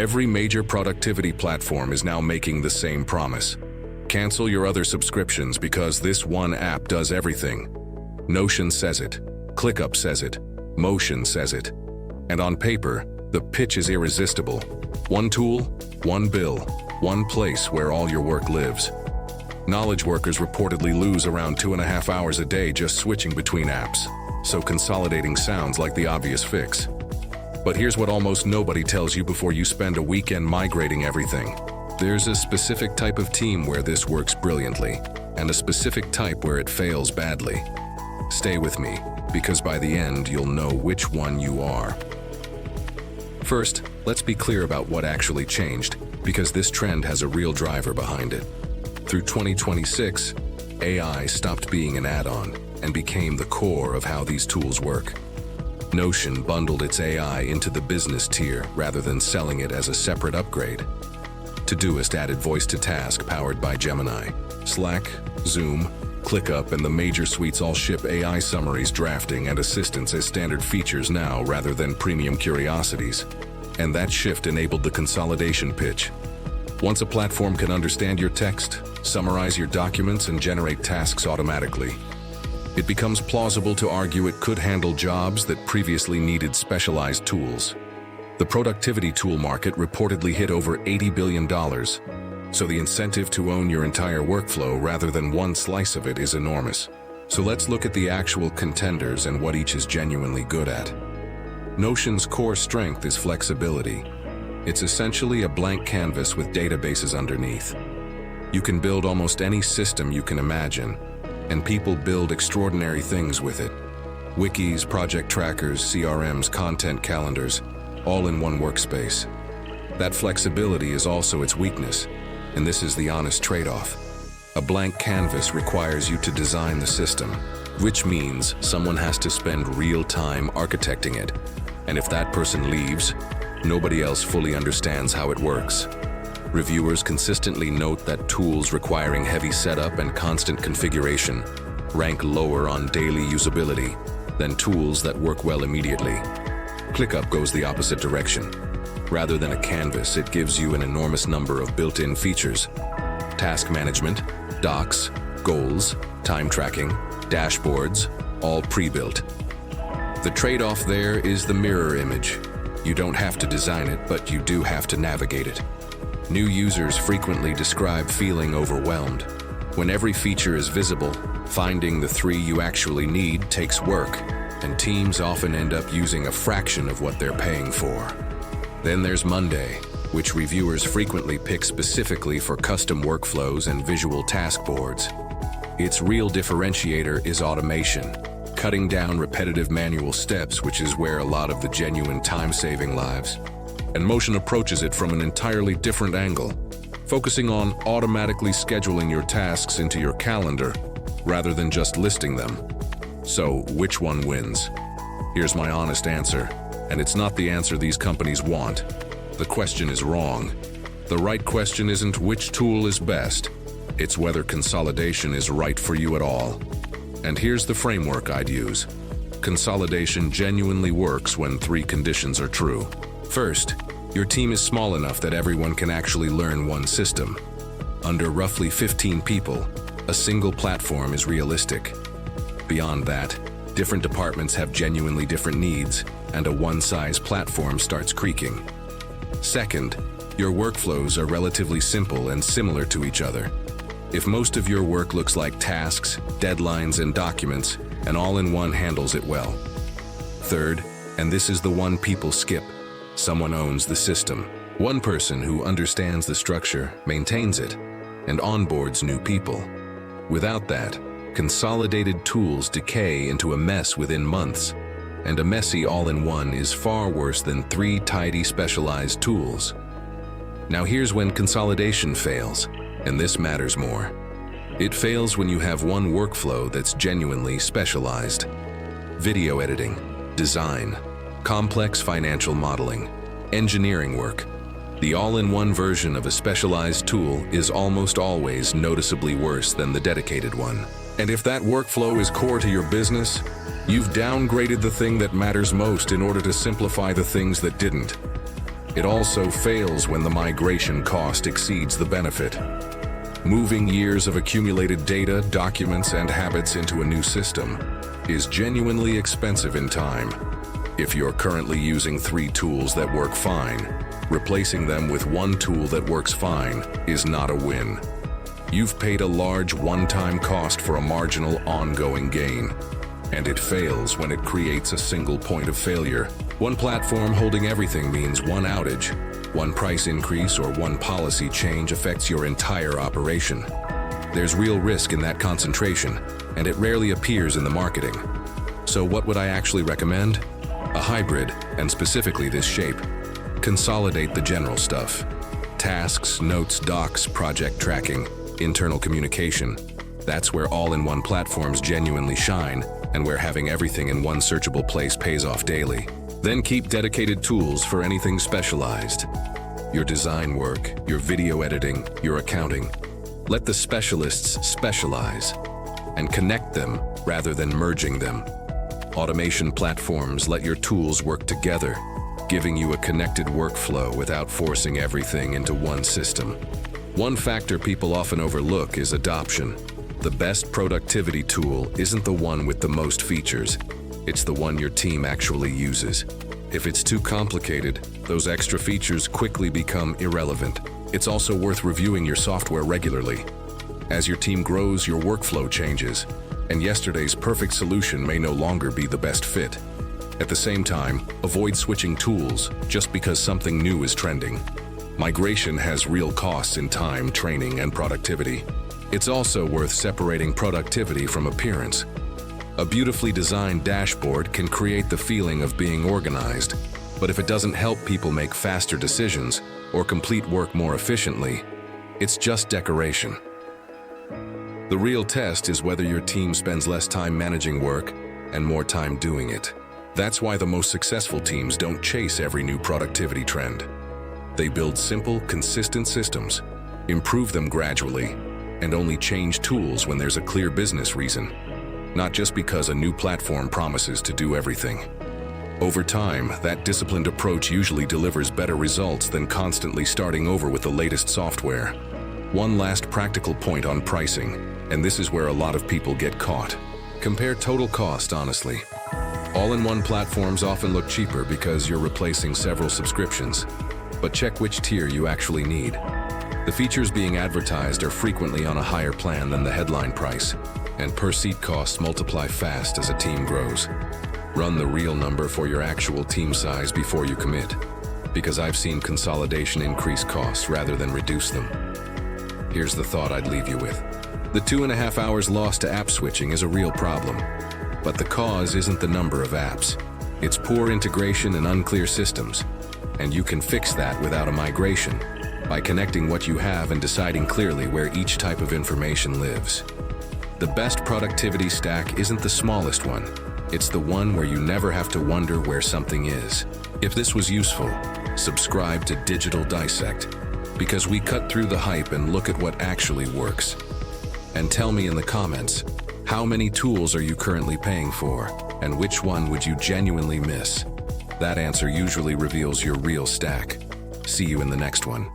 Every major productivity platform is now making the same promise. Cancel your other subscriptions because this one app does everything. Notion says it, ClickUp says it, Motion says it. And on paper, the pitch is irresistible. One tool, one bill, one place where all your work lives. Knowledge workers reportedly lose around 2.5 hours a day just switching between apps, so consolidating sounds like the obvious fix. But here's what almost nobody tells you before you spend a weekend migrating everything. There's a specific type of team where this works brilliantly, and a specific type where it fails badly. Stay with me, because by the end you'll know which one you are. First, let's be clear about what actually changed, because this trend has a real driver behind it. Through 2026, AI stopped being an add-on and became the core of how these tools work. Notion bundled its AI into the business tier rather than selling it as a separate upgrade. Todoist added voice-to-task powered by Gemini. Slack, Zoom, ClickUp, and the major suites all ship AI summaries, drafting, and assistance as standard features now rather than premium curiosities. And that shift enabled the consolidation pitch. Once a platform can understand your text, summarize your documents, and generate tasks automatically, it becomes plausible to argue it could handle jobs that previously needed specialized tools. The productivity tool market reportedly hit over $80 billion, so the incentive to own your entire workflow rather than one slice of it is enormous. So let's look at the actual contenders and what each is genuinely good at. Notion's core strength is flexibility. It's essentially a blank canvas with databases underneath. You can build almost any system you can imagine, and people build extraordinary things with it. Wikis, project trackers, CRMs, content calendars, all in one workspace. That flexibility is also its weakness, and this is the honest trade-off. A blank canvas requires you to design the system, which means someone has to spend real time architecting it. And if that person leaves, nobody else fully understands how it works. Reviewers consistently note that tools requiring heavy setup and constant configuration rank lower on daily usability than tools that work well immediately. ClickUp goes the opposite direction. Rather than a canvas, it gives you an enormous number of built-in features. Task management, docs, goals, time tracking, dashboards, all pre-built. The trade-off there is the mirror image. You don't have to design it, but you do have to navigate it. New users frequently describe feeling overwhelmed. When every feature is visible, finding the 3 you actually need takes work, and teams often end up using a fraction of what they're paying for. Then there's Monday, which reviewers frequently pick specifically for custom workflows and visual task boards. Its real differentiator is automation, cutting down repetitive manual steps, which is where a lot of the genuine time-saving lives. And Motion approaches it from an entirely different angle, focusing on automatically scheduling your tasks into your calendar rather than just listing them. So, which one wins? Here's my honest answer, and it's not the answer these companies want. The question is wrong. The right question isn't which tool is best, it's whether consolidation is right for you at all. And here's the framework I'd use. Consolidation genuinely works when 3 conditions are true. First, your team is small enough that everyone can actually learn one system. Under roughly 15 people, a single platform is realistic. Beyond that, different departments have genuinely different needs, and a one-size platform starts creaking. Second, your workflows are relatively simple and similar to each other. If most of your work looks like tasks, deadlines, and documents, an all-in-one handles it well. Third, and this is the one people skip, someone owns the system. One person who understands the structure, maintains it, and onboards new people. Without that, consolidated tools decay into a mess within months, and a messy all-in-one is far worse than 3 tidy specialized tools. Now here's when consolidation fails, and this matters more. It fails when you have one workflow that's genuinely specialized. Video editing, design, complex financial modeling, engineering work. The all-in-one version of a specialized tool is almost always noticeably worse than the dedicated one. And if that workflow is core to your business, you've downgraded the thing that matters most in order to simplify the things that didn't. It also fails when the migration cost exceeds the benefit. Moving years of accumulated data, documents, and habits into a new system is genuinely expensive in time. If you're currently using 3 tools that work fine, replacing them with one tool that works fine is not a win. You've paid a large one-time cost for a marginal ongoing gain, and it fails when it creates a single point of failure. One platform holding everything means one outage. One price increase or one policy change affects your entire operation. There's real risk in that concentration, and it rarely appears in the marketing. So what would I actually recommend? A hybrid, and specifically this shape. Consolidate the general stuff. Tasks, notes, docs, project tracking, internal communication. That's where all-in-one platforms genuinely shine, and where having everything in one searchable place pays off daily. Then keep dedicated tools for anything specialized. Your design work, your video editing, your accounting. Let the specialists specialize, and connect them rather than merging them. Automation platforms let your tools work together, giving you a connected workflow without forcing everything into one system. One factor people often overlook is adoption. The best productivity tool isn't the one with the most features. It's the one your team actually uses. If it's too complicated, those extra features quickly become irrelevant. It's also worth reviewing your software regularly. As your team grows, your workflow changes, and yesterday's perfect solution may no longer be the best fit. At the same time, avoid switching tools just because something new is trending. Migration has real costs in time, training, and productivity. It's also worth separating productivity from appearance. A beautifully designed dashboard can create the feeling of being organized, but if it doesn't help people make faster decisions or complete work more efficiently, it's just decoration. The real test is whether your team spends less time managing work and more time doing it. That's why the most successful teams don't chase every new productivity trend. They build simple, consistent systems, improve them gradually, and only change tools when there's a clear business reason, not just because a new platform promises to do everything. Over time, that disciplined approach usually delivers better results than constantly starting over with the latest software. One last practical point on pricing, and this is where a lot of people get caught. Compare total cost honestly. All-in-one platforms often look cheaper because you're replacing several subscriptions, but check which tier you actually need. The features being advertised are frequently on a higher plan than the headline price, and per-seat costs multiply fast as a team grows. Run the real number for your actual team size before you commit, because I've seen consolidation increase costs rather than reduce them. Here's the thought I'd leave you with. The 2.5 hours lost to app switching is a real problem, but the cause isn't the number of apps. It's poor integration and unclear systems, and you can fix that without a migration, by connecting what you have and deciding clearly where each type of information lives. The best productivity stack isn't the smallest one. It's the one where you never have to wonder where something is. If this was useful, subscribe to Digital Dissect, because we cut through the hype and look at what actually works. And tell me in the comments, how many tools are you currently paying for, and which one would you genuinely miss? That answer usually reveals your real stack. See you in the next one.